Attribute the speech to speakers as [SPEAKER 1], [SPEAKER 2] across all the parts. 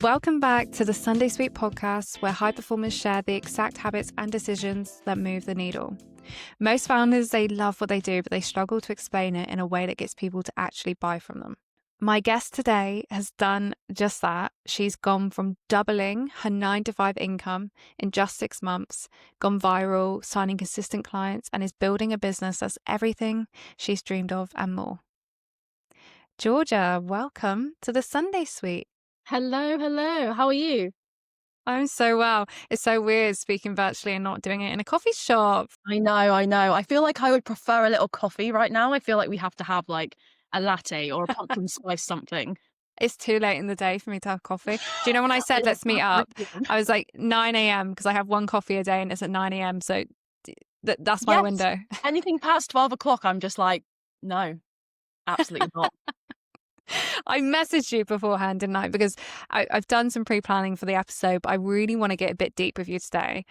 [SPEAKER 1] Welcome back to the Sunday Sweet podcast, where high performers share the exact habits and decisions that move the needle. Most founders, they love what they do, but they struggle to explain it in a way that gets people to actually buy from them. My guest today has done just that. She's gone from doubling her 9-to-5 income in just 6 months, gone viral, signing consistent clients, and is building a business that's everything she's dreamed of and more. Georgia, welcome to the Sunday Suite.
[SPEAKER 2] Hello. How are you?
[SPEAKER 1] I'm so well. It's so weird speaking virtually and not doing it in a coffee shop.
[SPEAKER 2] I know. I feel like I would prefer a little coffee right now. I feel like we have to have like a latte or a pumpkin spice something.
[SPEAKER 1] It's too late in the day for me to have coffee. Do you know when I said let's meet up, I was like 9 a.m. because I have one coffee a day and it's at 9 a.m. So that's my window.
[SPEAKER 2] Anything past 12 o'clock, I'm just like, no, absolutely not.
[SPEAKER 1] I messaged you beforehand, didn't I? Because I've done some pre-planning for the episode, but I really want to get a bit deep with you today.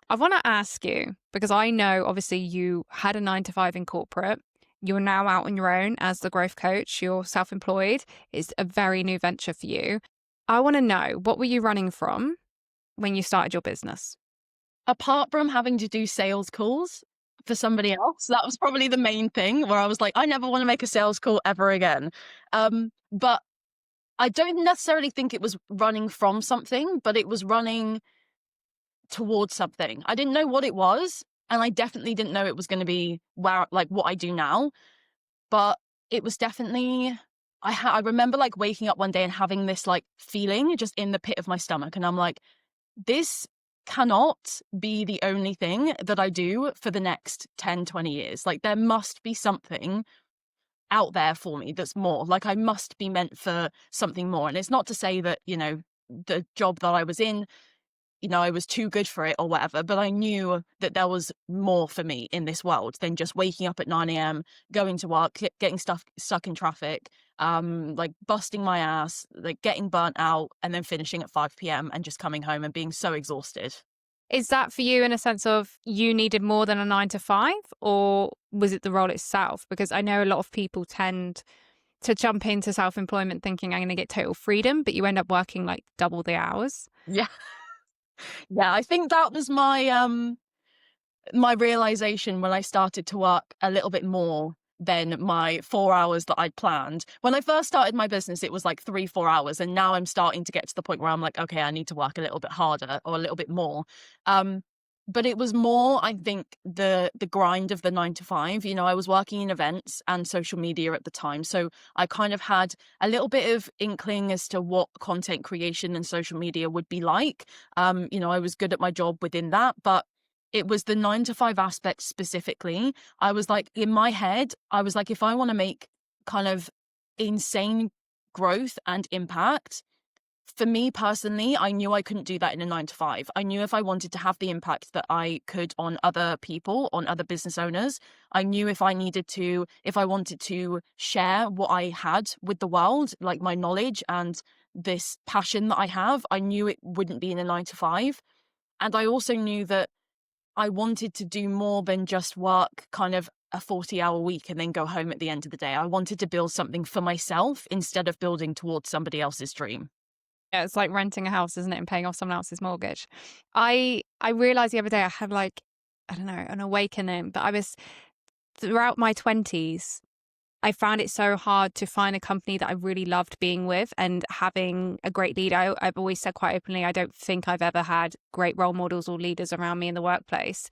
[SPEAKER 1] I want to ask you, because I know obviously you had a 9-to-5 in corporate. You're now out on your own as the growth coach. You're self-employed. It's a very new venture for you. I want to know, what were you running from when you started your business?
[SPEAKER 2] Apart from having to do sales calls for somebody else, that was probably the main thing where I was like, I never want to make a sales call ever again. But I don't necessarily think it was running from something, but it was running towards something. I didn't know what it was, and I definitely didn't know it was going to be what I do now. But it was definitely, I remember like waking up one day and having this like feeling just in the pit of my stomach, and I'm like, this cannot be the only thing that I do for the next 10, 20 years. Like there must be something out there for me that's more. Like I must be meant for something more. And it's not to say that, the job that I was in, I was too good for it or whatever, but I knew that there was more for me in this world than just waking up at 9 a.m, going to work, getting stuck in traffic, like busting my ass, like getting burnt out, and then finishing at 5 p.m. and just coming home and being so exhausted.
[SPEAKER 1] Is that for you in a sense of you needed more than a 9-to-5, or was it the role itself? Because I know a lot of people tend to jump into self-employment thinking I'm going to get total freedom, but you end up working like double the hours.
[SPEAKER 2] Yeah. Yeah, I think that was my realization when I started to work a little bit more than my 4 hours that I'd planned. When I first started my business, it was like 3-4 hours. And now I'm starting to get to the point where I'm like, okay, I need to work a little bit harder or a little bit more. But it was more, I think, the grind of the 9-to-5. I was working in events and social media at the time. So I kind of had a little bit of inkling as to what content creation and social media would be like. I was good at my job within that, but it was the 9-to-5 aspect specifically. I was like, in my head, I was like, if I want to make kind of insane growth and impact, for me personally, I knew I couldn't do that in a 9-to-5. I knew if I wanted to have the impact that I could on other people, on other business owners, I knew if I wanted to share what I had with the world, like my knowledge and this passion that I have, I knew it wouldn't be in a 9-to-5. And I also knew that I wanted to do more than just work kind of a 40-hour week and then go home at the end of the day. I wanted to build something for myself instead of building towards somebody else's dream.
[SPEAKER 1] Yeah, it's like renting a house, isn't it? And paying off someone else's mortgage. I realized the other day I had like, I don't know, an awakening, but I was throughout my 20s, I found it so hard to find a company that I really loved being with and having a great leader. I've always said quite openly, I don't think I've ever had great role models or leaders around me in the workplace.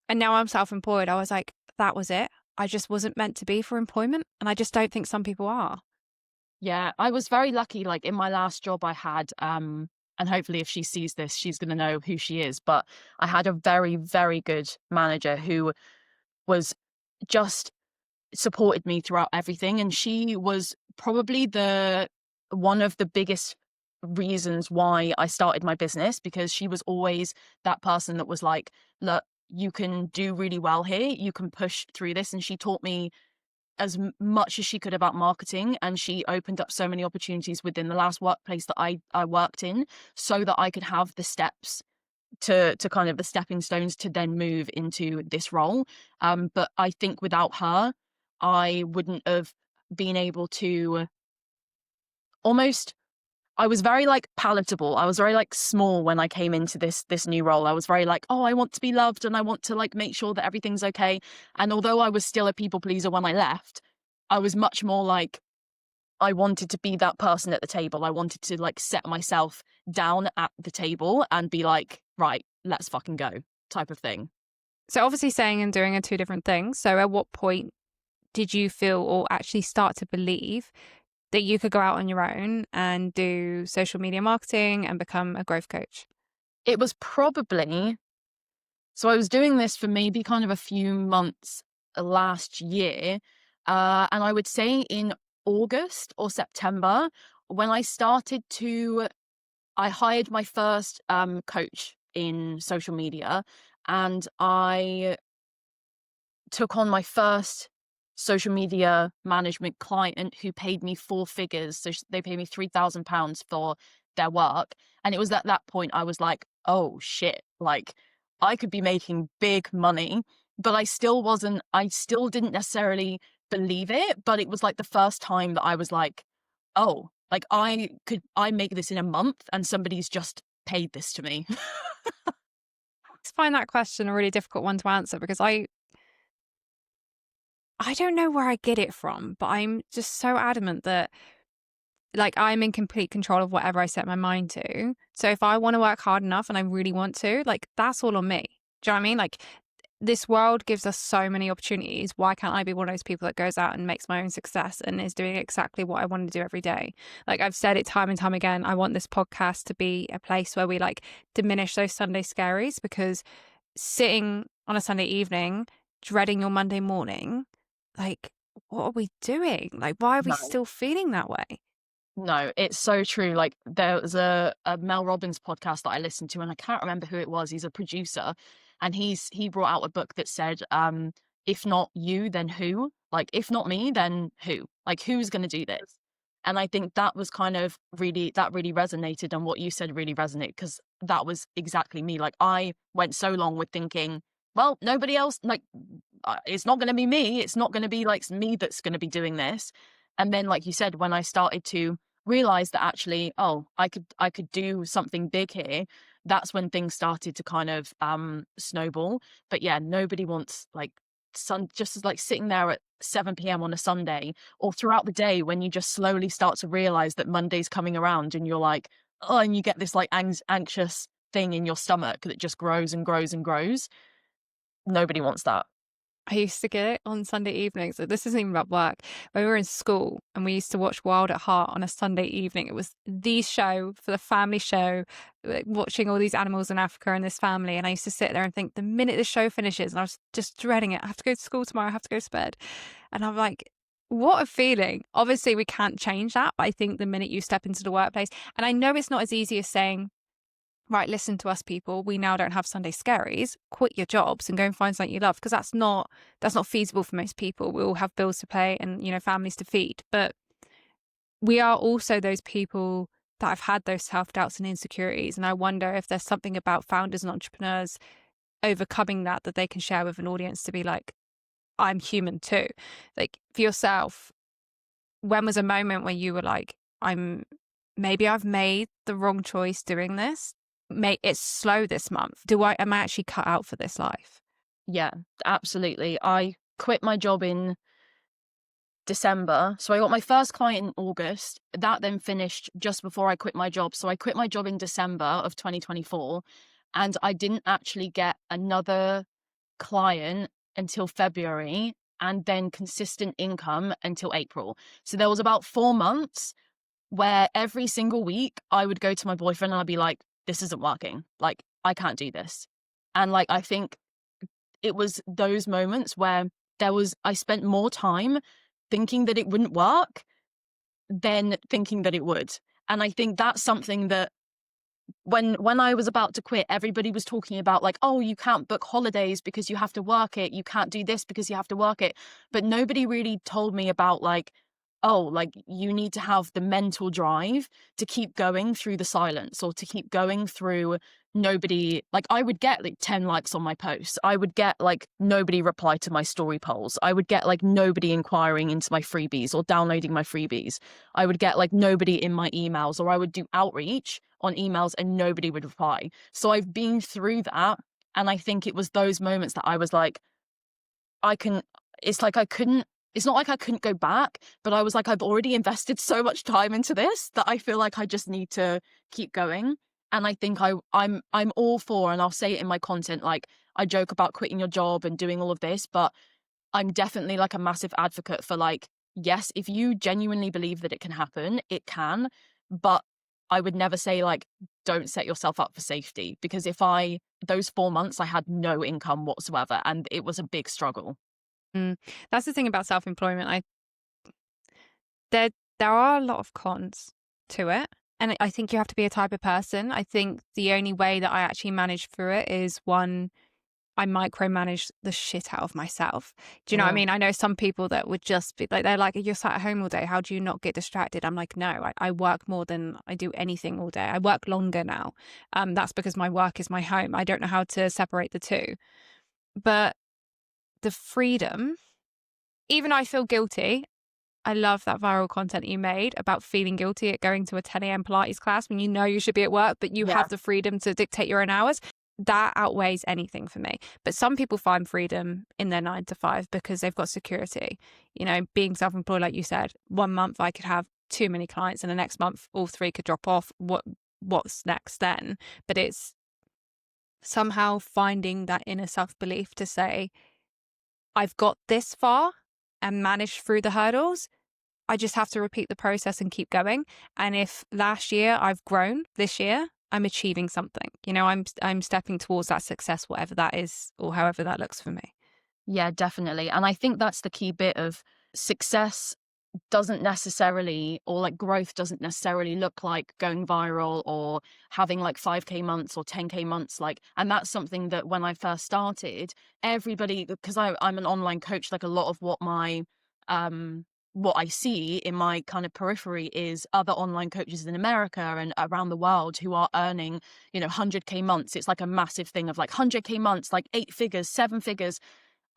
[SPEAKER 1] And now I'm self-employed. I was like, that was it. I just wasn't meant to be for employment. And I just don't think some people are.
[SPEAKER 2] Yeah, I was very lucky. Like in my last job I had, and hopefully if she sees this, she's going to know who she is. But I had a very, very good manager who was just supported me throughout everything. And she was probably one of the biggest reasons why I started my business, because she was always that person that was like, look, you can do really well here. You can push through this. And she taught me as much as she could about marketing, and she opened up so many opportunities within the last workplace that I worked in, so that I could have the steps to kind of the stepping stones to then move into this role. But I think without her, I wouldn't have been able to almost, I was very like palatable. I was very like small when I came into this new role. I was very like, oh, I want to be loved and I want to like make sure that everything's okay. And although I was still a people pleaser when I left, I was much more like, I wanted to be that person at the table. I wanted to like set myself down at the table and be like, right, let's fucking go type of thing.
[SPEAKER 1] So obviously saying and doing are two different things. So at what point did you feel or actually start to believe that you could go out on your own and do social media marketing and become a growth coach?
[SPEAKER 2] It was probably, so I was doing this for maybe kind of a few months last year. And I would say in August or September, when I hired my first coach in social media, and I took on my first social media management client who paid me 4 figures. So they paid me £3,000 for their work. And it was at that point I was like, oh shit, like I could be making big money, but I still didn't necessarily believe it. But it was like the first time that I was like, oh, like I make this in a month and somebody's just paid this to me.
[SPEAKER 1] I find that question a really difficult one to answer because I don't know where I get it from, but I'm just so adamant that like I'm in complete control of whatever I set my mind to. So if I want to work hard enough and I really want to, like that's all on me. Do you know what I mean? Like this world gives us so many opportunities. Why can't I be one of those people that goes out and makes my own success and is doing exactly what I want to do every day? Like I've said it time and time again, I want this podcast to be a place where we like diminish those Sunday scaries, because sitting on a Sunday evening, dreading your Monday morning, like what are we doing? Like why are we
[SPEAKER 2] No.
[SPEAKER 1] still feeling that way?
[SPEAKER 2] No, it's so true. Like there was a Mel Robbins podcast that I listened to, and I can't remember who it was. He's a producer, and he brought out a book that said, if not you, then who? Like if not me, then who? Like who's going to do this? And I think that was kind of really resonated, and what you said really resonated, because that was exactly me. Like I went so long with thinking, well, nobody else, like it's not going to be me. It's not going to be like me that's going to be doing this. And then, like you said, when I started to realize that actually, oh, I could do something big here, that's when things started to kind of snowball. But yeah, nobody wants like just as like sitting there at 7 p.m. on a Sunday or throughout the day when you just slowly start to realize that Monday's coming around and you're like, oh, and you get this like anxious thing in your stomach that just grows and grows and grows. Nobody wants that.
[SPEAKER 1] I used to get it on Sunday evenings. So this isn't even about work. When we were in school and we used to watch Wild at Heart on a Sunday evening, it was the show for the family show, like, watching all these animals in Africa and this family. And I used to sit there and think the minute the show finishes, and I was just dreading it. I have to go to school tomorrow. I have to go to bed. And I'm like, what a feeling. Obviously, we can't change that. But I think the minute you step into the workplace, and I know it's not as easy as saying, right, listen to us people, we now don't have Sunday scaries, quit your jobs and go and find something you love, because that's not feasible for most people. We all have bills to pay and, you know, families to feed. But we are also those people that have had those self-doubts and insecurities. And I wonder if there's something about founders and entrepreneurs overcoming that they can share with an audience to be like, I'm human too. Like for yourself, when was a moment when you were like, maybe I've made the wrong choice doing this? It's slow this month. Am I actually cut out for this life?
[SPEAKER 2] Yeah, absolutely. I quit my job in December. So I got my first client in August. That then finished just before I quit my job. So I quit my job in December of 2024, and I didn't actually get another client until February, and then consistent income until April. So there was about 4 months where every single week I would go to my boyfriend and I'd be like, this isn't working. Like, I can't do this. And like, I think it was those moments where I spent more time thinking that it wouldn't work than thinking that it would. And I think that's something that when I was about to quit, everybody was talking about like, oh, you can't book holidays because you have to work it. You can't do this because you have to work it. But nobody really told me about like, oh, like you need to have the mental drive to keep going through the silence, or to keep going through nobody, like I would get like 10 likes on my posts. I would get like nobody reply to my story polls. I would get like nobody inquiring into my freebies or downloading my freebies. I would get like nobody in my emails, or I would do outreach on emails and nobody would reply. So I've been through that. And I think it was those moments that I was like, it's like I couldn't, it's not like I couldn't go back, but I was like, I've already invested so much time into this that I feel like I just need to keep going. And I think I'm all for, and I'll say it in my content, like I joke about quitting your job and doing all of this, but I'm definitely like a massive advocate for like, yes, if you genuinely believe that it can happen, it can, but I would never say like, don't set yourself up for safety, because those 4 months, I had no income whatsoever and it was a big struggle.
[SPEAKER 1] That's the thing about self-employment. There are a lot of cons to it. And I think you have to be a type of person. I think the only way that I actually manage through it is, one, I micromanage the shit out of myself. Do you know what I mean? I know some people that would just be like, they're like, you're sat at home all day, how do you not get distracted? I'm like, no, I work more than I do anything all day. I work longer now. That's because my work is my home. I don't know how to separate the two. But the freedom, even I feel guilty. I love that viral content you made about feeling guilty at going to a 10 a.m. Pilates class when you know you should be at work, but you have the freedom to dictate your own hours. That outweighs anything for me. But some people find freedom in their 9 to 5 because they've got security. You know, being self-employed, like you said, 1 month I could have too many clients and the next month all 3 could drop off. What's next then? But it's somehow finding that inner self-belief to say, I've got this far and managed through the hurdles. I just have to repeat the process and keep going. And if last year I've grown, this year I'm achieving something. You know, I'm stepping towards that success, whatever that is, or however that looks for me.
[SPEAKER 2] Yeah, definitely. And I think that's the key bit of success doesn't necessarily, or like growth doesn't necessarily look like going viral or having like 5K months or 10K months. Like, and that's something that when I first started, everybody, because I'm an online coach, like a lot of what I see in my kind of periphery is other online coaches in America and around the world who are earning, 100K months. It's like a massive thing of like 100K months, like 8 figures, 7 figures.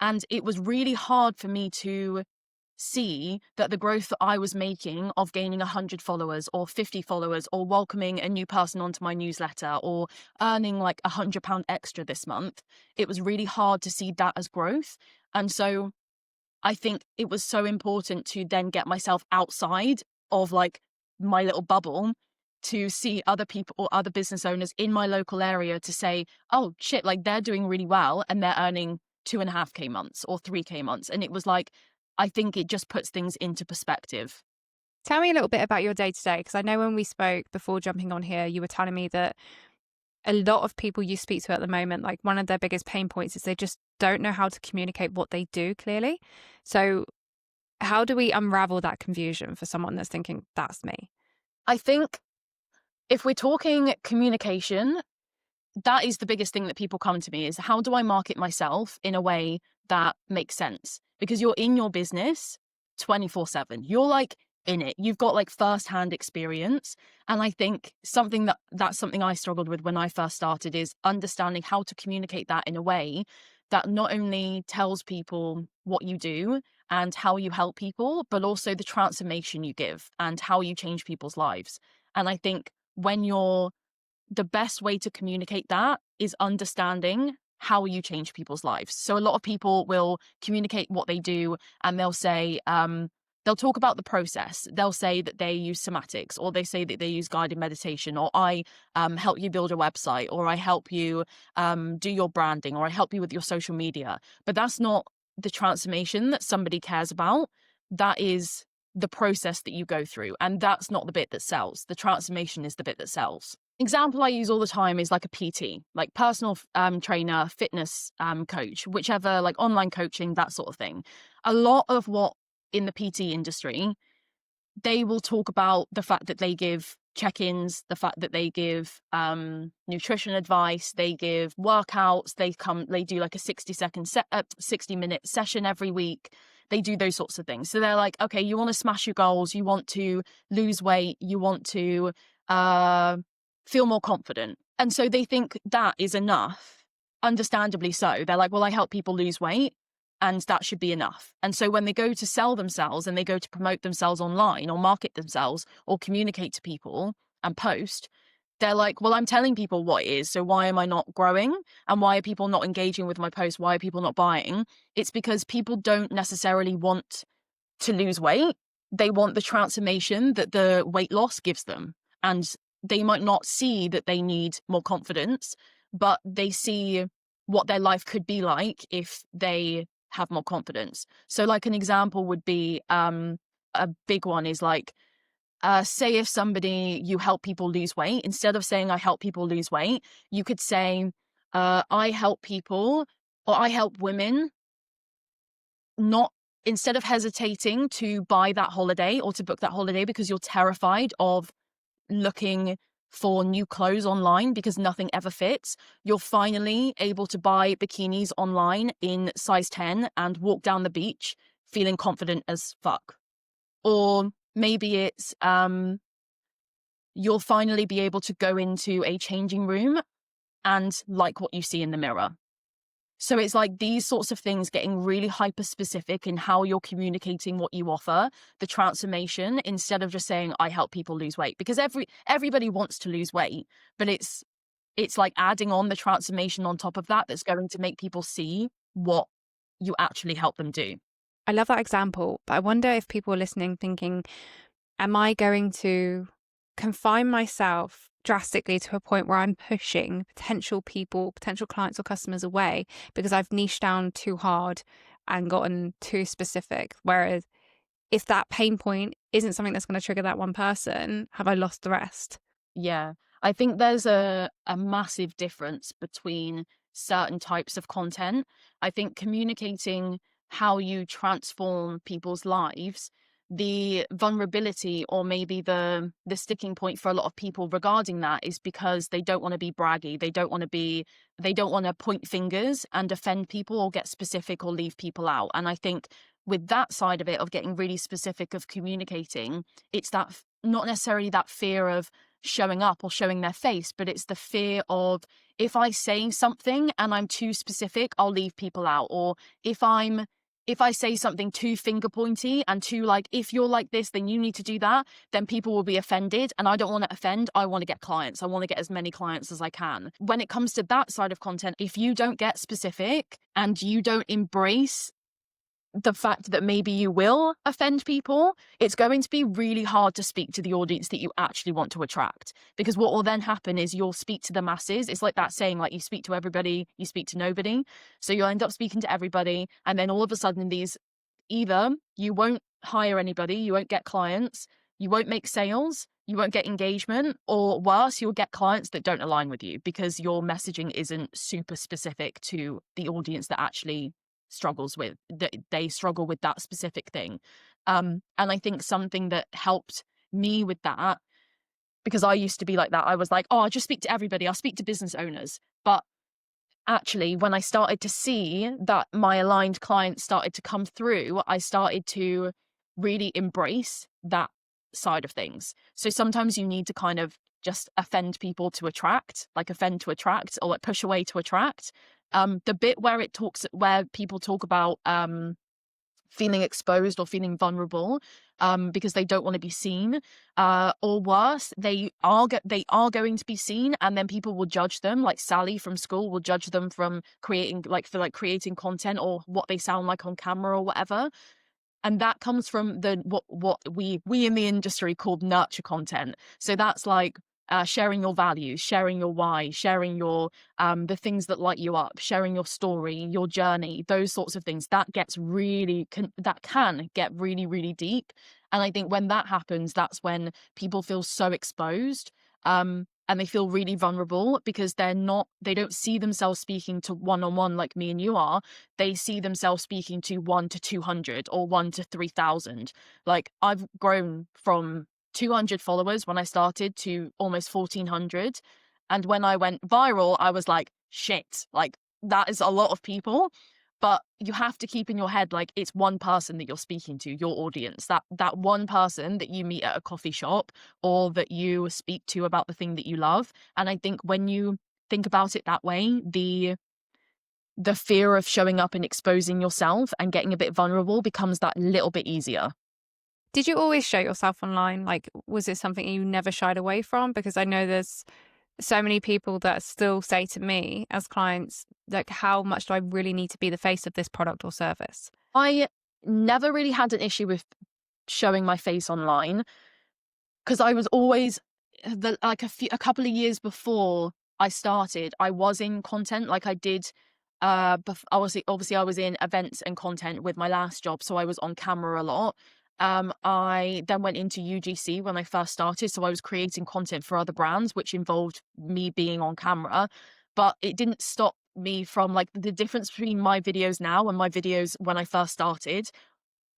[SPEAKER 2] And it was really hard for me to see that the growth that I was making of gaining 100 followers or 50 followers or welcoming a new person onto my newsletter or earning like £100 extra this month, it was really hard to see that as growth. And so I think it was so important to then get myself outside of like my little bubble to see other people or other business owners in my local area to say, oh shit, like they're doing really well and they're earning 2.5K months or 3K months. And it was like, I think it just puts things into perspective.
[SPEAKER 1] Tell me a little bit about your day to day, because I know when we spoke before jumping on here, you were telling me that a lot of people you speak to at the moment, like one of their biggest pain points is they just don't know how to communicate what they do clearly. So how do we unravel that confusion for someone that's thinking, that's me?
[SPEAKER 2] I think if we're talking communication, that is the biggest thing that people come to me is, how do I market myself in a way that makes sense? Because you're in your business 24/7. You're like in it. You've got like firsthand experience. And I think that's something I struggled with when I first started, is understanding how to communicate that in a way that not only tells people what you do and how you help people, but also the transformation you give and how you change people's lives. And I think the best way to communicate that is understanding how you change people's lives. So a lot of people will communicate what they do and they'll say, they'll talk about the process. They'll say that they use somatics, or they say that they use guided meditation, or I help you build a website, or I help you do your branding, or I help you with your social media. But that's not the transformation that somebody cares about. That is the process that you go through. And that's not the bit that sells. The transformation is the bit that sells. Example I use all the time is like a PT, like personal trainer, fitness coach, whichever, like online coaching, that sort of thing. A lot of what in the PT industry, they will talk about the fact that they give check-ins, the fact that they give nutrition advice, they give workouts, they do like a 60-minute session every week. They do those sorts of things. So they're like, okay, you want to smash your goals, you want to lose weight, you want to feel more confident. And so they think that is enough, understandably so. They're like, well, I help people lose weight and that should be enough. And so when they go to sell themselves and they go to promote themselves online or market themselves or communicate to people and post, they're like, well, I'm telling people what it is. So why am I not growing? And why are people not engaging with my post? Why are people not buying? It's because people don't necessarily want to lose weight. They want the transformation that the weight loss gives them. And they might not see that they need more confidence, but they see what their life could be like if they have more confidence. So like an example would be a big one is like, say if you help people lose weight, instead of saying I help people lose weight, you could say I help people or I help women not, instead of hesitating to buy that holiday or to book that holiday because you're terrified of looking for new clothes online because nothing ever fits, you're finally able to buy bikinis online in size 10 and walk down the beach feeling confident as fuck. Or maybe it's you'll finally be able to go into a changing room and like what you see in the mirror. So it's like these sorts of things getting really hyper specific in how you're communicating what you offer, the transformation, instead of just saying, I help people lose weight, because everybody wants to lose weight, but it's like adding on the transformation on top of that that's going to make people see what you actually help them do.
[SPEAKER 1] I love that example, but I wonder if people are listening thinking, am I going to confine myself drastically to a point where I'm pushing potential clients or customers away because I've niched down too hard and gotten too specific? Whereas if that pain point isn't something that's going to trigger that one person, have I lost the rest?
[SPEAKER 2] Yeah, I think there's a massive difference between certain types of content. I think communicating how you transform people's lives, the vulnerability or maybe the sticking point for a lot of people regarding that is because they don't want to be braggy. They don't want to point fingers and offend people or get specific or leave people out. And I think with that side of it, of getting really specific, of communicating, it's that not necessarily that fear of showing up or showing their face, but it's the fear of, if I say something and I'm too specific, I'll leave people out. Or if I say something too finger pointy and too like, if you're like this, then you need to do that, then people will be offended. And I don't want to offend. I want to get clients. I want to get as many clients as I can. When it comes to that side of content, if you don't get specific and you don't embrace the fact that maybe you will offend people, it's going to be really hard to speak to the audience that you actually want to attract. Because what will then happen is you'll speak to the masses. It's like that saying, like, you speak to everybody, you speak to nobody. So you'll end up speaking to everybody. And then all of a sudden either you won't hire anybody, you won't get clients, you won't make sales, you won't get engagement, or worse, you'll get clients that don't align with you because your messaging isn't super specific to the audience that actually they struggle with that specific thing. And I think something that helped me with that, because I used to be like that, I was like, oh, I'll just speak to everybody, I'll speak to business owners. But actually, when I started to see that my aligned clients started to come through, I started to really embrace that side of things. So sometimes you need to kind of just offend people to attract, like offend to attract, or like push away to attract. The bit where people talk about feeling exposed or feeling vulnerable because they don't want to be seen, or worse, they are going to be seen, and then people will judge them. Like Sally from school will judge them from creating content or what they sound like on camera or whatever. And that comes from what we in the industry called nurture content. So that's like sharing your values, sharing your why, sharing your the things that light you up, sharing your story, your journey, those sorts of things. That can get really, really deep. And I think when that happens, that's when people feel so exposed. And they feel really vulnerable because they don't see themselves speaking to one-on-one like me and you are. They see themselves speaking to 1 to 200 or 1 to 3,000. Like, I've grown from 200 followers when I started to almost 1,400. And when I went viral, I was like, shit, like that is a lot of people. But you have to keep in your head, like, it's one person that you're speaking to, your audience, that one person that you meet at a coffee shop or that you speak to about the thing that you love. And I think when you think about it that way, the fear of showing up and exposing yourself and getting a bit vulnerable becomes that little bit easier.
[SPEAKER 1] Did you always show yourself online? Like, was it something you never shied away from? Because I know there's so many people that still say to me as clients, like, how much do I really need to be the face of this product or service?
[SPEAKER 2] I never really had an issue with showing my face online because I was always a couple of years before I started, I was in content. Like I did, obviously I was in events and content with my last job, so I was on camera a lot. I then went into UGC when I first started, so I was creating content for other brands, which involved me being on camera, but it didn't stop me from like the difference between my videos now and my videos when I first started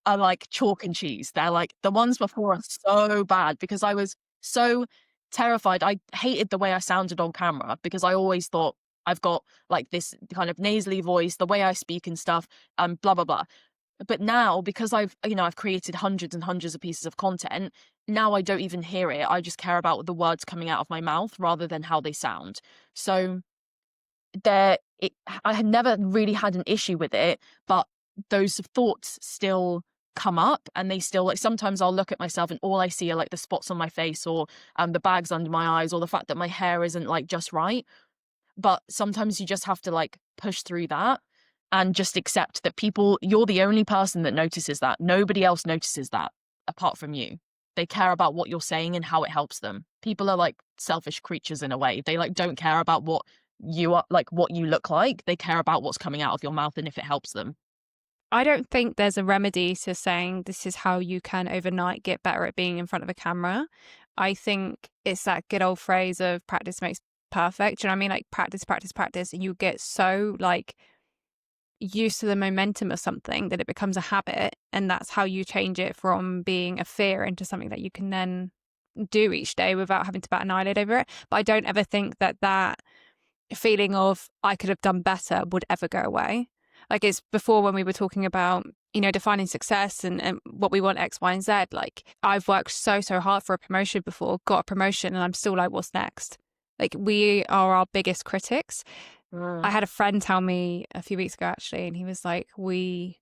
[SPEAKER 2] are like chalk and cheese. They're like the ones before are so bad because I was so terrified. I hated the way I sounded on camera because I always thought I've got like this kind of nasally voice, the way I speak and stuff, blah blah blah. But now because I've created hundreds and hundreds of pieces of content, now I don't even hear it. I just care about the words coming out of my mouth rather than how they sound. So I had never really had an issue with it, but those thoughts still come up and they still like sometimes I'll look at myself and all I see are like the spots on my face or the bags under my eyes or the fact that my hair isn't like just right. But sometimes you just have to like push through that and just accept that you're the only person that notices that. Nobody else notices that apart from you. They care about what you're saying and how it helps them. People are like selfish creatures in a way. They like don't care about what you are, like what you look like. They care about what's coming out of your mouth and if it helps them.
[SPEAKER 1] I don't think there's a remedy to saying this is how you can overnight get better at being in front of a camera. I think it's that good old phrase of practice makes perfect. Do you know what I mean? Like practice, practice, practice. And you get so like used to the momentum of something that it becomes a habit. And that's how you change it from being a fear into something that you can then do each day without having to bat an eyelid over it. But I don't ever think that feeling of I could have done better would ever go away. Like it's before when we were talking about, defining success and what we want X, Y, and Z. Like I've worked so hard for a promotion before, got a promotion, and I'm still like, what's next? Like we are our biggest critics. I had a friend tell me a few weeks ago actually, and he was like, we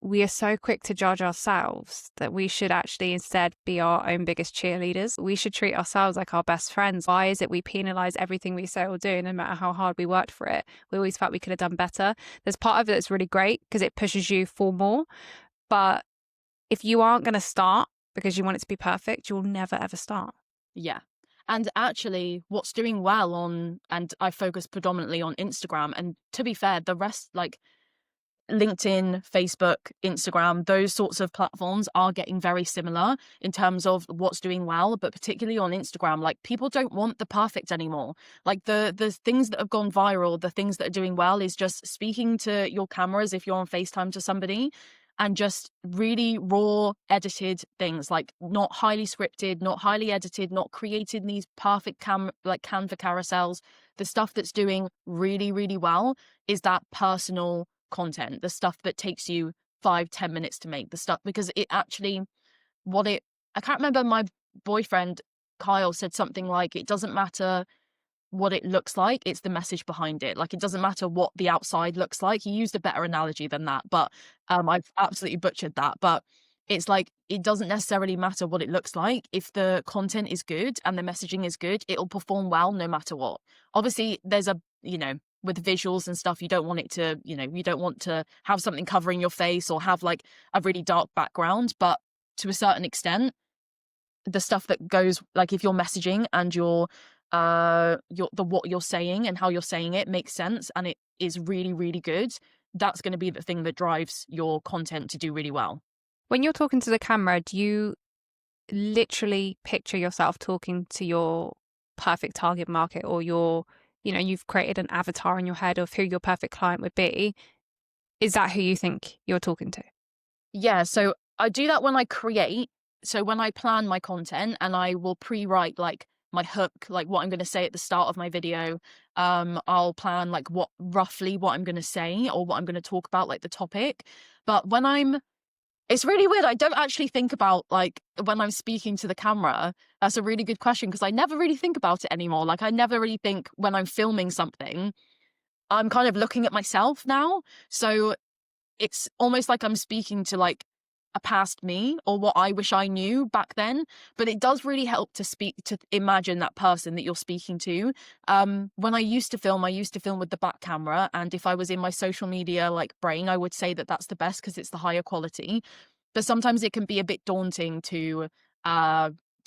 [SPEAKER 1] are so quick to judge ourselves that we should actually instead be our own biggest cheerleaders. We should treat ourselves like our best friends. Why is it we penalize everything we say or do, no matter how hard we worked for it? We always felt we could have done better. There's part of it that's really great because it pushes you for more. But if you aren't going to start because you want it to be perfect, you'll never, ever start.
[SPEAKER 2] Yeah. And actually what's doing well and I focus predominantly on Instagram. And to be fair, the rest, like LinkedIn, Facebook, Instagram, those sorts of platforms are getting very similar in terms of what's doing well, but particularly on Instagram, like people don't want the perfect anymore. Like the things that have gone viral, the things that are doing well is just speaking to your cameras if you're on FaceTime to somebody and just really raw edited things, like not highly scripted, not highly edited, not created in these perfect Canva carousels. The stuff that's doing really, really well is that personal content, the stuff that takes you 5-10 minutes to make, the stuff because it actually I can't remember, my boyfriend Kyle said something like it doesn't matter what it looks like, it's the message behind it. Like it doesn't matter what the outside looks like. He used a better analogy than that, but I've absolutely butchered that. But it's like it doesn't necessarily matter what it looks like. If the content is good and the messaging is good, it'll perform well no matter what. Obviously there's with visuals and stuff, you don't want it to, you don't want to have something covering your face or have like a really dark background. But to a certain extent, the stuff that goes, like if you're messaging and what you're saying and how you're saying it makes sense and it is really, really good, that's going to be the thing that drives your content to do really well.
[SPEAKER 1] When you're talking to the camera, do you literally picture yourself talking to your perfect target market or you've created an avatar in your head of who your perfect client would be? Is that who you think you're talking to?
[SPEAKER 2] Yeah, so I do that when I create. So when I plan my content and I will pre-write like hook, like what I'm going to say at the start of my video. I'll plan like roughly what I'm going to say or what I'm going to talk about, like the topic. But it's really weird. I don't actually think about like when I'm speaking to the camera. That's a really good question, because I never really think about it anymore. Like I never really think when I'm filming something, I'm kind of looking at myself now. So it's almost like I'm speaking to like a past me or what I wish I knew back then. But it does really help to imagine that person that you're speaking to. When I used to film with the back camera. And if I was in my social media like brain, I would say that that's the best because it's the higher quality. But sometimes it can be a bit daunting to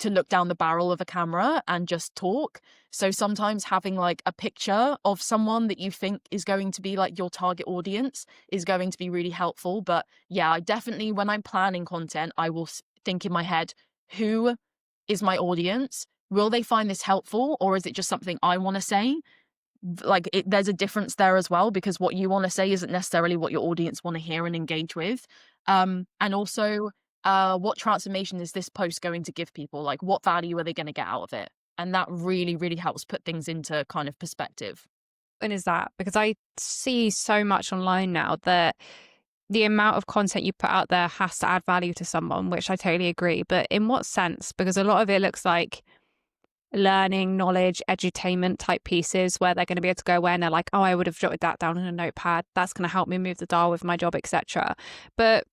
[SPEAKER 2] look down the barrel of a camera and just talk. So sometimes having like a picture of someone that you think is going to be like your target audience is going to be really helpful. But yeah, I definitely, when I'm planning content, I will think in my head, who is my audience? Will they find this helpful, or is it just something I want to say? Like there's a difference there as well, because what you want to say isn't necessarily what your audience want to hear and engage with. And also, what transformation is this post going to give people? Like what value are they going to get out of it? And that really, really helps put things into kind of perspective.
[SPEAKER 1] And is that because I see so much online now that the amount of content you put out there has to add value to someone, which I totally agree. But in what sense? Because a lot of it looks like learning, knowledge, edutainment type pieces where they're going to be able to go away and they're like, oh, I would have jotted that down in a notepad. That's going to help me move the dial with my job, etc. But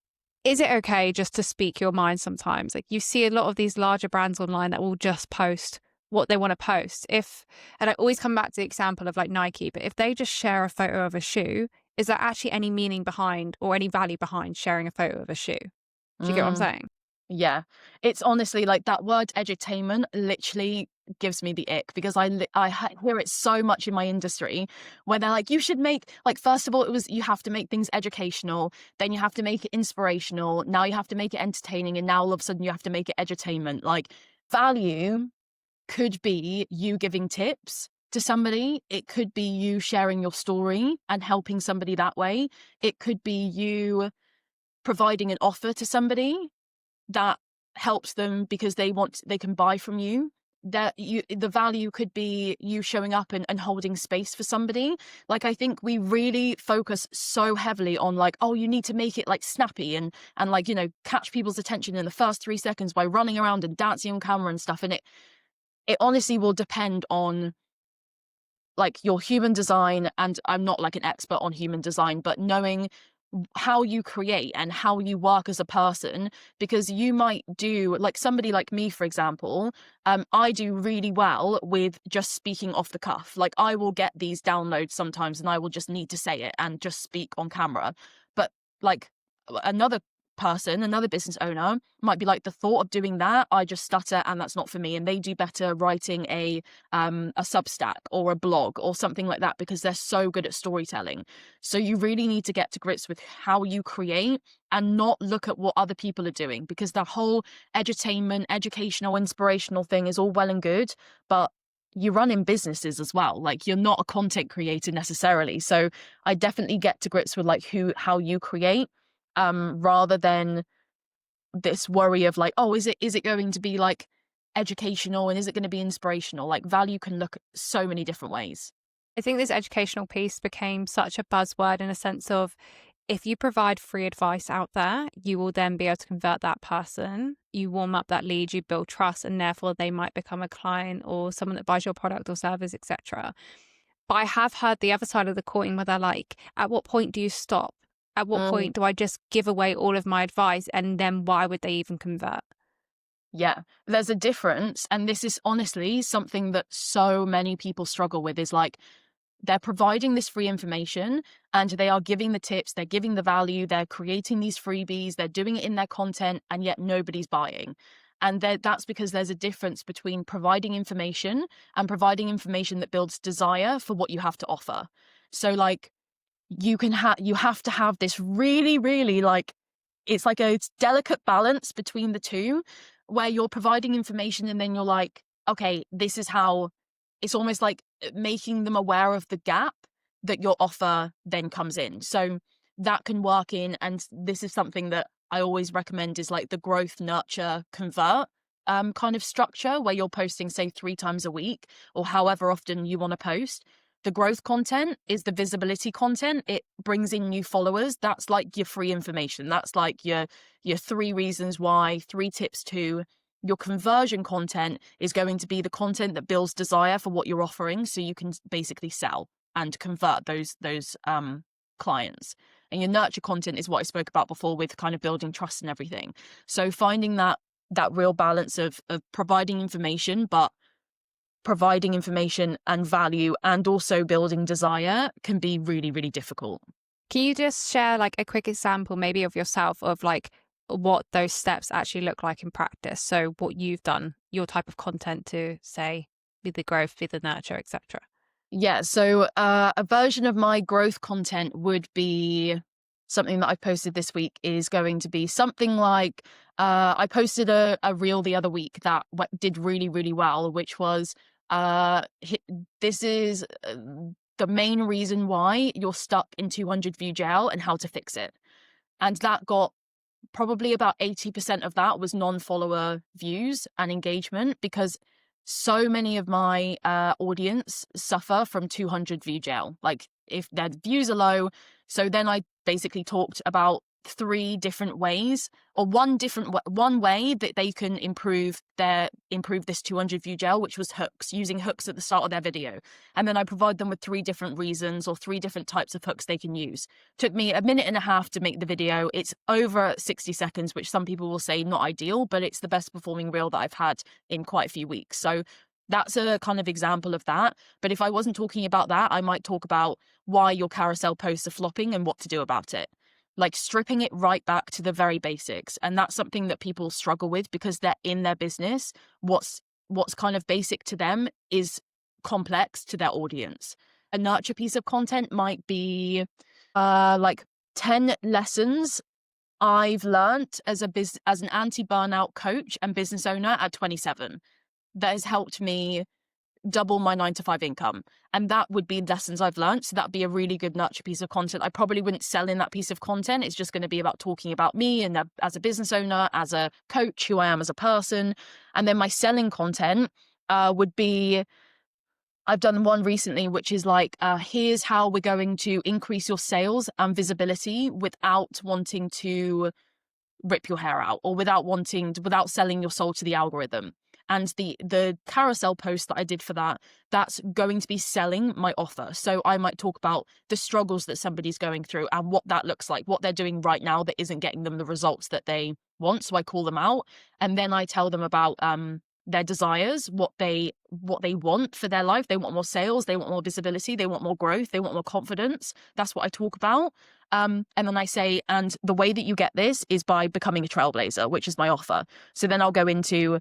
[SPEAKER 1] is it okay just to speak your mind sometimes? Like you see a lot of these larger brands online that will just post what they want to post. And I always come back to the example of like Nike, but if they just share a photo of a shoe, is there actually any meaning behind or any value behind sharing a photo of a shoe? Do you get what I'm saying?
[SPEAKER 2] Yeah, it's honestly like that word edutainment literally gives me the ick, because I hear it so much in my industry where they're like, you should make, like, first of all, you have to make things educational, then you have to make it inspirational, now you have to make it entertaining, and now all of a sudden you have to make it edutainment. Like, value could be you giving tips to somebody. It could be you sharing your story and helping somebody that way. It could be you providing an offer to somebody that helps them because they can buy from you. The value could be you showing up and holding space for somebody. Like, I think we really focus so heavily on like, oh, you need to make it like snappy and like, you know, catch people's attention in the first 3 seconds by running around and dancing on camera and stuff. And it honestly will depend on like your human design. And I'm not like an expert on human design, but knowing how you create and how you work as a person, because you might do, like somebody like me, for example, I do really well with just speaking off the cuff. Like I will get these downloads sometimes and I will just need to say it and just speak on camera. But like another business owner might be like, the thought of doing that, I just stutter and that's not for me. And they do better writing a Substack or a blog or something like that, because they're so good at storytelling. So you really need to get to grips with how you create and not look at what other people are doing, because the whole edutainment, educational, inspirational thing is all well and good, but you run in businesses as well. Like, you're not a content creator necessarily. So I definitely get to grips with like how you create, rather than this worry of like, oh, is it going to be like educational and is it going to be inspirational? Like, value can look so many different ways.
[SPEAKER 1] I think this educational piece became such a buzzword in a sense of, if you provide free advice out there, you will then be able to convert that person. You warm up that lead, you build trust, and therefore they might become a client or someone that buys your product or service, etc. But I have heard the other side of the coin where they're like, at what point do you stop? At what point do I just give away all of my advice, and then why would they even convert?
[SPEAKER 2] Yeah, there's a difference. And this is honestly something that so many people struggle with, is like, they're providing this free information and they are giving the tips, they're giving the value, they're creating these freebies, they're doing it in their content, and yet nobody's buying. And that's because there's a difference between providing information and providing information that builds desire for what you have to offer. So like, you have to have this really, really, like, it's like a delicate balance between the two, where you're providing information and then you're like, okay, this is how. It's almost like making them aware of the gap that your offer then comes in. So that can work in, and this is something that I always recommend, is like the growth, nurture, convert kind of structure where you're posting, say, 3 times a week or however often you want to post. The growth content is the visibility content. It brings in new followers. That's like your free information. That's like your 3 reasons why, 3 tips to. Your conversion content is going to be the content that builds desire for what you're offering, so you can basically sell and convert those clients. And your nurture content is what I spoke about before with kind of building trust and everything. So finding that real balance of providing information, but providing information and value and also building desire can be really, really difficult.
[SPEAKER 1] Can you just share like a quick example maybe of yourself of like what those steps actually look like in practice? So what you've done, your type of content to say, be the growth, be the nurture, etc.
[SPEAKER 2] Yeah, so a version of my growth content would be something that I posted this week is going to be something like I posted a reel the other week that did really, really well, which was this is the main reason why you're stuck in 200 view jail and how to fix it. And that got probably about 80% of that was non-follower views and engagement, because so many of my audience suffer from 200 view jail. Like if their views are low. So then I basically talked about 3 different ways, or one way that they can improve this 200 view jail, which was hooks, using hooks at the start of their video. And then I provide them with 3 different reasons or 3 different types of hooks they can use. Took me a minute and a half to make the video. It's over 60 seconds, which some people will say not ideal, but it's the best performing reel that I've had in quite a few weeks. So that's a kind of example of that. But if I wasn't talking about that, I might talk about why your carousel posts are flopping and what to do about it. Like stripping it right back to the very basics. And that's something that people struggle with because they're in their business. What's kind of basic to them is complex to their audience. A nurture piece of content might be like 10 lessons I've learned as an anti-burnout coach and business owner at 27 that has helped me double my 9-to-5 income. And that would be lessons I've learned. So that'd be a really good nurture piece of content. I probably wouldn't sell in that piece of content. It's just going to be about talking about me and as a business owner, as a coach, who I am as a person. And then my selling content would be, I've done one recently, which is like, here's how we're going to increase your sales and visibility without wanting to rip your hair out, or without selling your soul to the algorithm. And the carousel post that I did for that's going to be selling my offer. So I might talk about the struggles that somebody's going through and what that looks like, what they're doing right now that isn't getting them the results that they want. So I call them out, and then I tell them about their desires, what they want for their life. They want more sales, they want more visibility, they want more growth, they want more confidence. That's what I talk about. And then I say, and the way that you get this is by becoming a trailblazer, which is my offer. So then I'll go into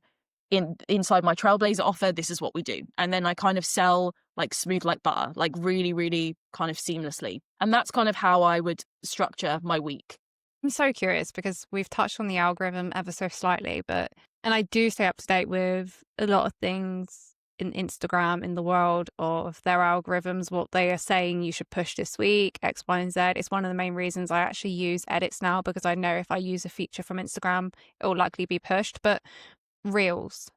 [SPEAKER 2] inside my trailblazer offer, this is what we do. And then I kind of sell like smooth like butter, like really, really kind of seamlessly. And that's kind of how I would structure my week.
[SPEAKER 1] I'm so curious because we've touched on the algorithm ever so slightly, and I do stay up to date with a lot of things in Instagram, in the world of their algorithms, what they are saying you should push this week, X, Y, and Z. It's one of the main reasons I actually use edits now, because I know if I use a feature from Instagram, it will likely be pushed. But Reels.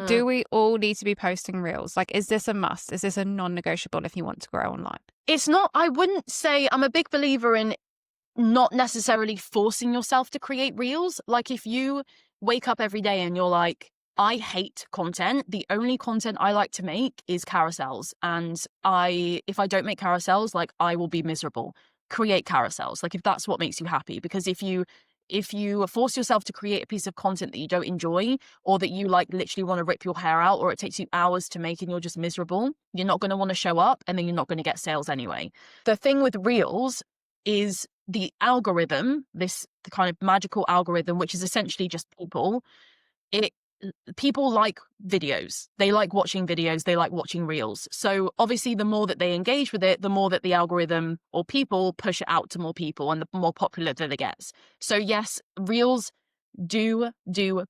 [SPEAKER 1] Do we all need to be posting Reels? Like, is this a must? Is this a non-negotiable if you want to grow online?
[SPEAKER 2] It's not. I wouldn't say. I'm a big believer in not necessarily forcing yourself to create Reels. Like if you wake up every day and you're like, I hate content. The only content I like to make is carousels. And if I don't make carousels, like I will be miserable. Create carousels. Like if that's what makes you happy, because if you force yourself to create a piece of content that you don't enjoy, or that you like literally want to rip your hair out, or it takes you hours to make and you're just miserable, you're not going to want to show up, and then you're not going to get sales anyway. The thing with Reels is the algorithm, the kind of magical algorithm, which is essentially just people like videos. They like watching videos. They like watching Reels. So obviously the more that they engage with it, the more that the algorithm or people push it out to more people, and the more popular that it gets. So yes, Reels do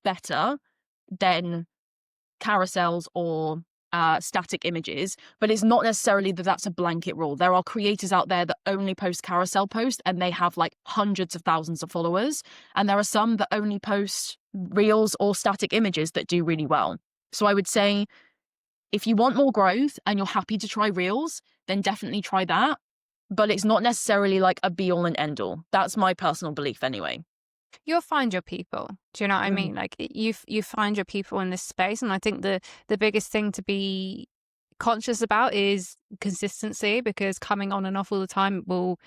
[SPEAKER 2] better than carousels or static images, but it's not necessarily that that's a blanket rule. There are creators out there that only post carousel posts and they have like hundreds of thousands of followers. And there are some that only post reels or static images that do really well. So I would say if you want more growth and you're happy to try reels, then definitely try that. But it's not necessarily like a be all and end all. That's my personal belief anyway.
[SPEAKER 1] You'll find your people. Do you know what I mean? Like you find your people in this space. And I think the biggest thing to be conscious about is consistency, because coming on and off all the time will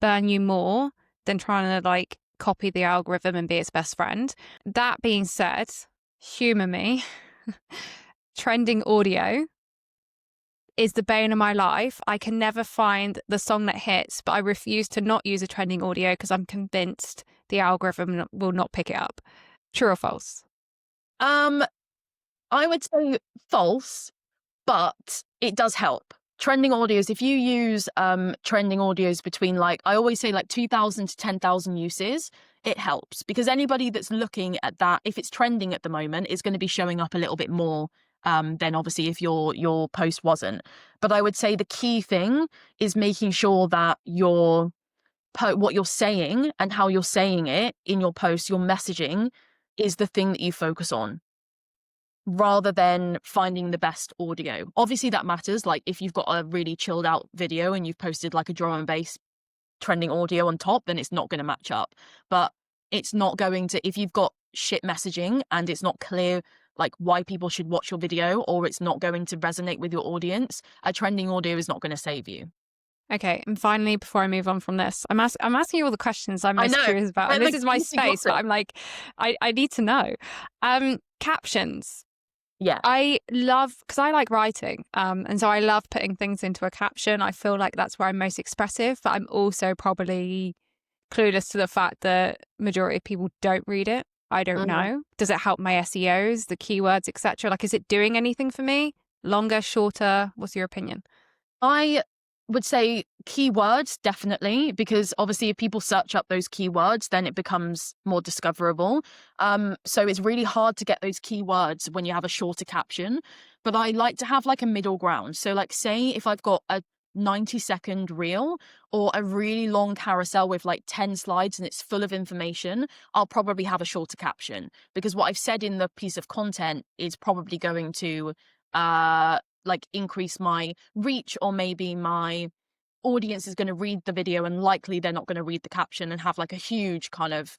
[SPEAKER 1] burn you more than trying to like copy the algorithm and be its best friend. That being said, humor me. Trending audio is the bane of my life. I can never find the song that hits, but I refuse to not use a trending audio because I'm convinced the algorithm will not pick it up. True or false?
[SPEAKER 2] I would say false, but it does help. Trending audios, if you use trending audios between like, I always say like 2,000 to 10,000 uses, it helps because anybody that's looking at that, if it's trending at the moment, is going to be showing up a little bit more than obviously if your post wasn't. But I would say the key thing is making sure that what you're saying and how you're saying it in your post, your messaging is the thing that you focus on, rather than finding the best audio. Obviously that matters. Like if you've got a really chilled out video and you've posted like a drum and bass trending audio on top, then it's not going to match up. But it's not going to, if you've got shit messaging and it's not clear like why people should watch your video, or it's not going to resonate with your audience, a trending audio is not going to save you.
[SPEAKER 1] Okay, and finally, before I move on from this, I'm asking you all the questions I'm most curious about. And this is my space, but I'm like, I need to know. Captions.
[SPEAKER 2] Yeah.
[SPEAKER 1] I love, because I like writing, and so I love putting things into a caption. I feel like that's where I'm most expressive, but I'm also probably clueless to the fact that majority of people don't read it. I don't know. Does it help my SEOs, the keywords, etc.? Like, is it doing anything for me? Longer, shorter? What's your opinion?
[SPEAKER 2] I would say keywords, definitely, because obviously if people search up those keywords, then it becomes more discoverable. So it's really hard to get those keywords when you have a shorter caption. But I like to have like a middle ground. So like say if I've got a 90-second reel or a really long carousel with like 10 slides and it's full of information, I'll probably have a shorter caption, because what I've said in the piece of content is probably going to like increase my reach, or maybe my audience is going to read the video and likely they're not going to read the caption and have like a huge kind of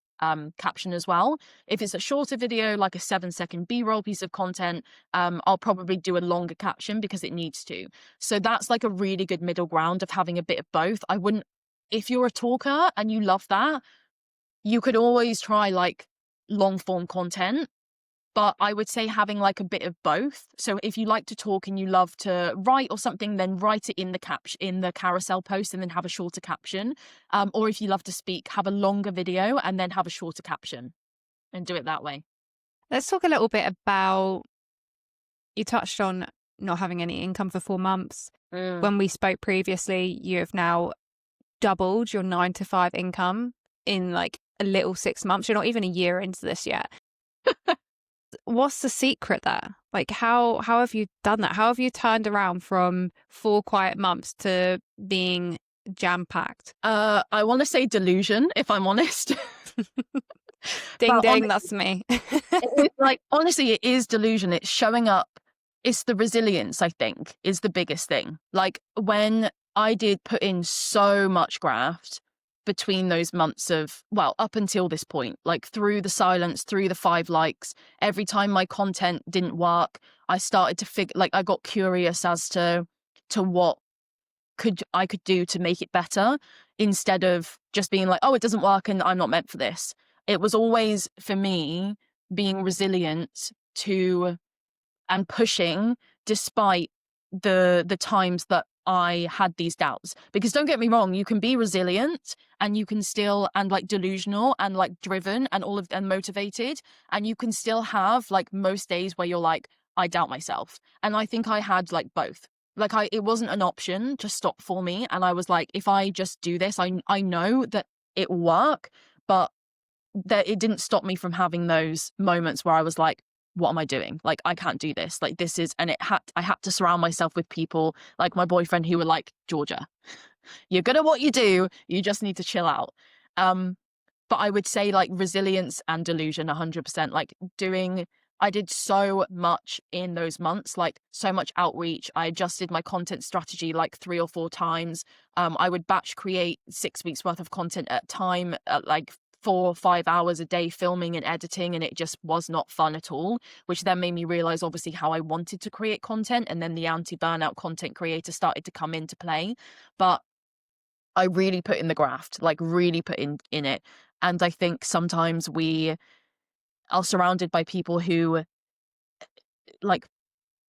[SPEAKER 2] caption as well. If it's a shorter video, like a 7-second B-roll piece of content, I'll probably do a longer caption because it needs to. So that's like a really good middle ground of having a bit of both. I wouldn't, if you're a talker and you love that, you could always try like long form content. But I would say having like a bit of both. So if you like to talk and you love to write or something, then write it in the carousel post and then have a shorter caption. Or if you love to speak, have a longer video and then have a shorter caption and do it that way.
[SPEAKER 1] Let's talk a little bit about, you touched on not having any income for 4 months. When we spoke previously, you have now doubled your 9-to-5 income in like a little 6 months. You're not even a year into this yet. What's the secret there? Like how have you done that? How have you turned around from 4 quiet months to being jam-packed?
[SPEAKER 2] I want to say delusion, if I'm honest.
[SPEAKER 1] Ding ding, that's me.
[SPEAKER 2] It's like, honestly, it is delusion. It's showing up. It's the resilience, I think, is the biggest thing. Like when I did put in so much graft between those months of, well, up until this point, like through the silence, through the 5 likes, every time my content didn't work, I started to figure, like I got curious as to what I could do to make it better, instead of just being like, oh, it doesn't work and I'm not meant for this. It was always, for me, being resilient to and pushing despite the times that I had these doubts. Because don't get me wrong, you can be resilient and you can still, and like delusional and like driven and and motivated, and you can still have like most days where you're like, I doubt myself. And I think I had like both. Like it wasn't an option to stop for me. And I was like, if I just do this, I know that it will work, but that it didn't stop me from having those moments where I was like, what am I doing? Like, I can't do this. Like, this is, and I had to surround myself with people like my boyfriend who were like, Georgia, you're good at what you do. You just need to chill out. But I would say like resilience and delusion 100%. Like I did so much in those months, like so much outreach. I adjusted my content strategy like 3 or 4 times. I would batch create 6 weeks worth of content at a time, at like 4 or 5 hours a day filming and editing, and it just was not fun at all, which then made me realize obviously how I wanted to create content, and then the anti-burnout content creator started to come into play. But I really put in the graft, like really put in it. And I think sometimes we are surrounded by people who, like,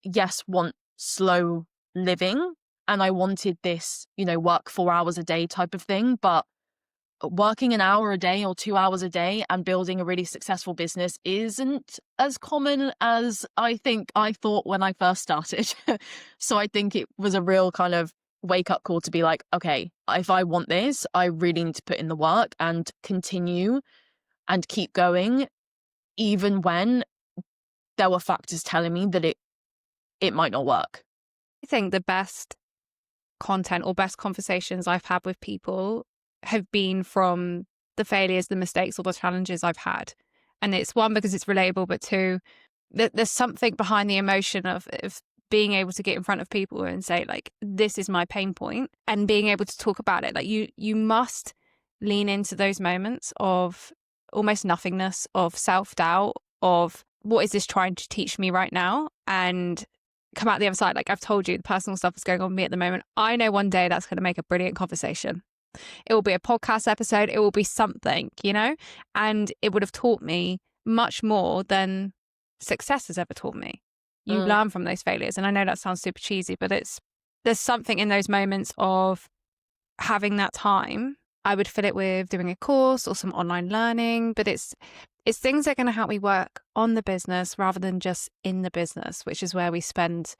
[SPEAKER 2] yes, want slow living. And I wanted this, work 4 hours a day type of thing. But working an hour a day or 2 hours a day and building a really successful business isn't as common as I thought when I first started. So I think it was a real kind of wake up call to be like, okay, if I want this, I really need to put in the work and continue and keep going, even when there were factors telling me that it might not work.
[SPEAKER 1] I think the best content or best conversations I've had with people have been from the failures, the mistakes, or the challenges I've had. And it's one, because it's relatable, but two, there's something behind the emotion of being able to get in front of people and say, like, this is my pain point, and being able to talk about it. Like you must lean into those moments of almost nothingness, of self-doubt, of what is this trying to teach me right now, and come out the other side. Like I've told you, the personal stuff is going on with me at the moment. I know one day that's going to make a brilliant conversation. It will be a podcast episode. It will be something, and it would have taught me much more than success has ever taught me. You learn from those failures. And I know that sounds super cheesy, but there's something in those moments of having that time. I would fill it with doing a course or some online learning, but it's things that are going to help me work on the business rather than just in the business, which is where we spend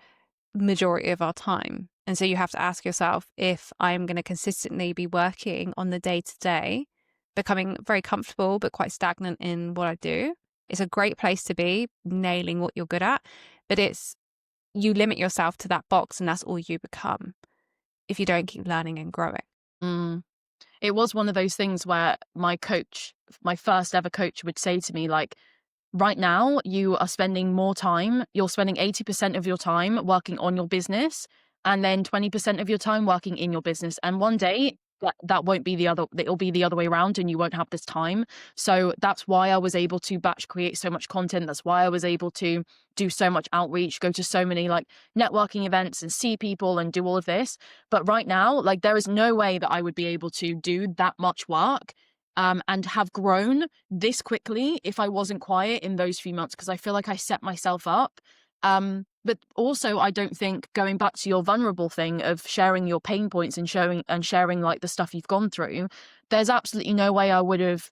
[SPEAKER 1] majority of our time. And so you have to ask yourself, if I'm going to consistently be working on the day-to-day, becoming very comfortable but quite stagnant in what I do, it's a great place to be, nailing what you're good at. But you limit yourself to that box, and that's all you become if you don't keep learning and growing.
[SPEAKER 2] It was one of those things where my first ever coach would say to me, like, right now you are spending more time, you're spending 80% of your time working on your business, and then 20% of your time working in your business. And one day that won't be it'll be the other way around, and you won't have this time. So that's why I was able to batch create so much content. That's why I was able to do so much outreach, go to so many like networking events and see people and do all of this. But right now, like, there is no way that I would be able to do that much work and have grown this quickly if I wasn't quiet in those few months, because I feel like I set myself up. But also, I don't think, going back to your vulnerable thing of sharing your pain points and sharing like the stuff you've gone through, there's absolutely no way I would have,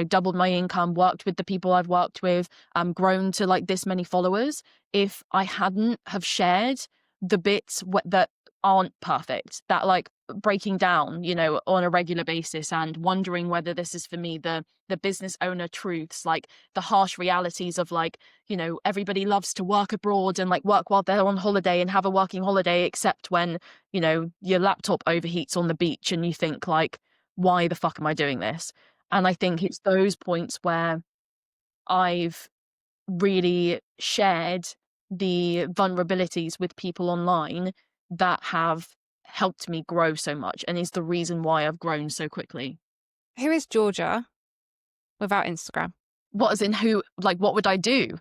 [SPEAKER 2] doubled my income, worked with the people I've worked with, grown to like this many followers, if I hadn't have shared the bits that aren't perfect, that like breaking down, on a regular basis and wondering whether this is for me, the business owner truths, like the harsh realities of like, everybody loves to work abroad and like work while they're on holiday and have a working holiday, except when, your laptop overheats on the beach and you think like, why the fuck am I doing this? And I think it's those points where I've really shared the vulnerabilities with people online that have helped me grow so much, and is the reason why I've grown so quickly.
[SPEAKER 1] Who is Georgia without Instagram?
[SPEAKER 2] What, as in who, like, what would I do?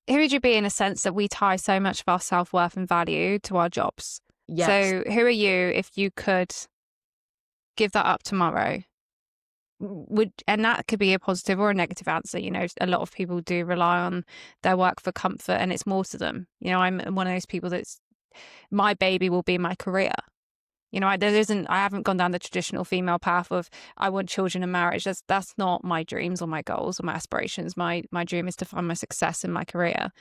[SPEAKER 1] Who would you be in a sense that we tie so much of our self-worth and value to our jobs?
[SPEAKER 2] Yes.
[SPEAKER 1] So who are you if you could give that up tomorrow? And that could be a positive or a negative answer. A lot of people do rely on their work for comfort, and it's more to them. I'm one of those people that's, my baby will be my career. I haven't gone down the traditional female path of I want children and marriage. That's not my dreams or my goals or my aspirations. My dream is to find my success in my career.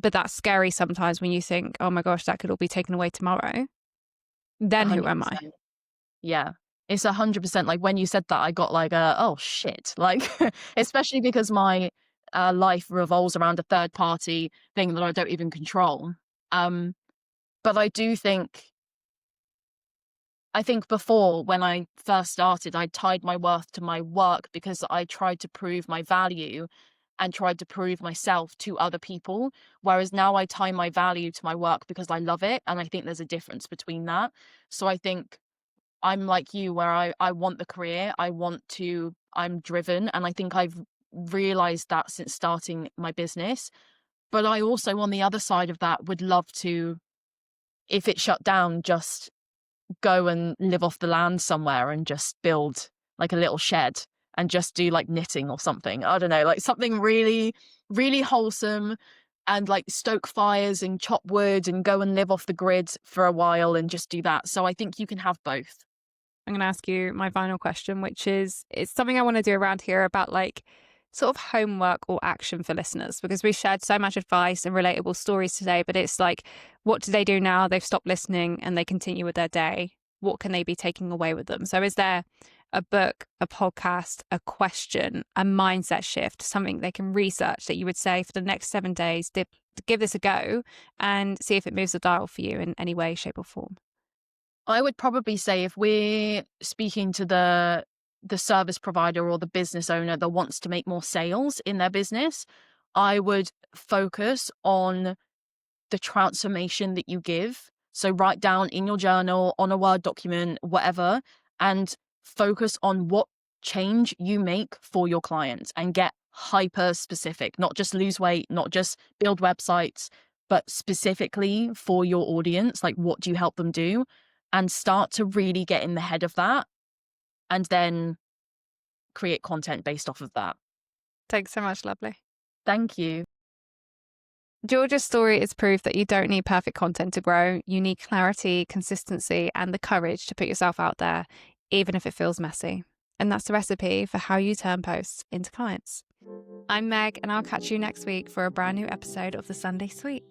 [SPEAKER 1] But that's scary sometimes when you think, oh my gosh, that could all be taken away tomorrow. Then 100%. Who am I?
[SPEAKER 2] Yeah. It's 100%. Like when you said that, I got like oh shit, like, especially because my life revolves around a third party thing that I don't even control. But I think before, when I first started, I tied my worth to my work because I tried to prove my value and tried to prove myself to other people. Whereas now I tie my value to my work because I love it. And I think there's a difference between that. So I think I'm like you, where I want the career, I'm driven. And I think I've realized that since starting my business. But I also, on the other side of that, would love to, if it shut down, just go and live off the land somewhere and just build like a little shed and just do like knitting or something. I don't know, like something really, really wholesome, and like stoke fires and chop wood and go and live off the grid for a while and just do that. So I think you can have both.
[SPEAKER 1] I'm going to ask you my final question, which is, it's something I want to do around here about like sort of homework or action for listeners, because we shared so much advice and relatable stories today, but it's like, what do they do now? They've stopped listening and they continue with their day. What can they be taking away with them? So is there a book, a podcast, a question, a mindset shift, something they can research that you would say for the next 7 days, give this a go and see if it moves the dial for you in any way, shape or form?
[SPEAKER 2] I would probably say, if we're speaking to the service provider or the business owner that wants to make more sales in their business, I would focus on the transformation that you give. So write down in your journal, on a Word document, whatever, and focus on what change you make for your clients and get hyper specific, not just lose weight, not just build websites, but specifically for your audience. Like, what do you help them do? And start to really get in the head of that, and then create content based off of that.
[SPEAKER 1] Thanks so much, lovely.
[SPEAKER 2] Thank you.
[SPEAKER 1] Georgia's story is proof that you don't need perfect content to grow. You need clarity, consistency, and the courage to put yourself out there, even if it feels messy. And that's the recipe for how you turn posts into clients. I'm Meg, and I'll catch you next week for a brand new episode of The Sunday Suite.